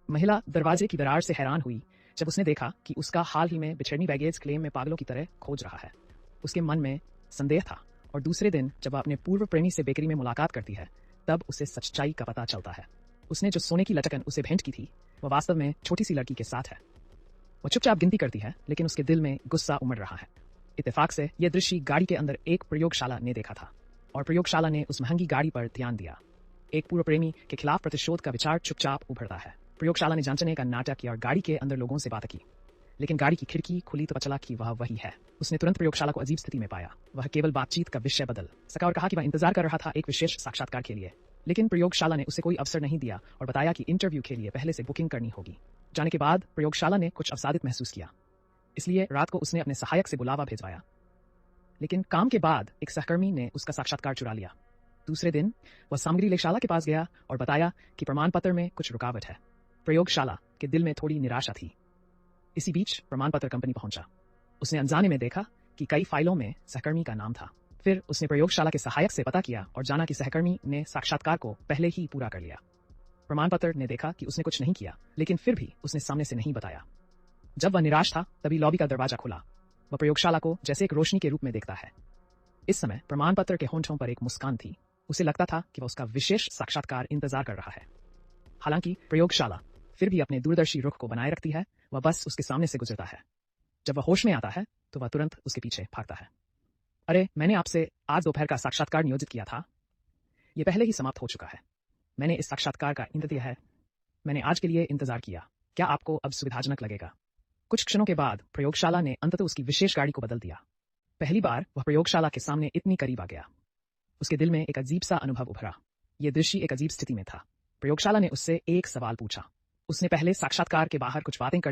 महिला दरवाजे की दरार से हैरान हुई जब उसने देखा कि उसका हाल ही में बिछड़नी बैगेज क्लेम में पागलों की तरह खोज रहा है। उसके मन में संदेह था और दूसरे दिन जब वह अपने पूर्व प्रेमी से बेकरी में मुलाकात करती है तब उसे सच्चाई का पता चलता है। उसने जो सोने की लटकन उसे भेंट की थी वह वास्तव में छोटी सी लड़की के साथ है। वह चुपचाप गिनती करती है लेकिन उसके दिल में गुस्सा उमड़ रहा है। इत्तेफाक से यह दृश्य गाड़ी के अंदर एक प्रयोगशाला ने देखा था और प्रयोगशाला ने उस महंगी गाड़ी पर ध्यान दिया। एक पूर्व प्रेमी के खिलाफ प्रतिशोध का विचार चुपचाप उभरता है। प्रयोगशाला ने जांचने का नाटक किया और गाड़ी के अंदर लोगों से बात की, लेकिन गाड़ी की खिड़की खुली तो पता चला कि वह वही है। उसने तुरंत प्रयोगशाला को अजीब स्थिति में पाया। वह केवल बातचीत का विषय बदल सका और कहा कि वह इंतजार कर रहा था एक विशेष साक्षात्कार के लिए, लेकिन प्रयोगशाला ने उसे कोई अवसर नहीं दिया और बताया कि इंटरव्यू के लिए पहले से बुकिंग करनी होगी। जाने के बाद प्रयोगशाला ने कुछ अवसादित महसूस किया, इसलिए रात को उसने अपने सहायक से बुलावा भिजवाया, लेकिन काम के बाद एक सहकर्मी ने उसका साक्षात्कार चुरा लिया। दूसरे दिन वह सामग्री लेखशाला के पास गया और बताया कि प्रमाण पत्र में कुछ रुकावट है। प्रयोगशाला के दिल में थोड़ी निराशा थी। इसी बीच प्रमाण पत्र कंपनी पहुंचा। उसने अनजाने में देखा कि कई फाइलों में सहकर्मी का नाम था। फिर उसने प्रयोगशाला के सहायक से पता किया और जाना कि सहकर्मी ने साक्षात्कार को पहले ही पूरा कर लिया। प्रमाण पत्र ने देखा कि उसने कुछ नहीं किया, लेकिन फिर भी उसने सामने से नहीं बताया। जब वह निराश था तभी लॉबी का दरवाजा खुला। वह प्रयोगशाला को जैसे एक रोशनी के रूप में देखता है। इस समय प्रमाण पत्र के होंठों पर एक मुस्कान थी। उसे लगता था कि वह उसका विशेष साक्षात्कार इंतजार कर रहा है। हालांकि प्रयोगशाला फिर भी अपने दूरदर्शी रुख को बनाए रखती है। वह बस उसके सामने से गुजरता है। जब वह होश में आता है तो वह तुरंत उसके पीछे भागता है। अरे, मैंने आपसे आज दोपहर का साक्षात्कार नियोजित किया था। यह पहले ही समाप्त हो चुका है। मैंने इस साक्षात्कार का इंतजार दिया है। मैंने आज के लिए इंतजार किया। क्या आपको अब सुविधाजनक लगेगा? कुछ क्षणों के बाद प्रयोगशाला ने अंततः उसकी विशेष गाड़ी को बदल दिया। पहली बार वह प्रयोगशाला के सामने इतनी करीब आ गया। उसके दिल में एक अजीब सा अनुभव उभरा। यह दृश्य एक अजीब स्थिति में था। प्रयोगशाला ने उससे एक सवाल पूछा। उसने पहले साक्षात्कार के बाहर कुछ बातें करने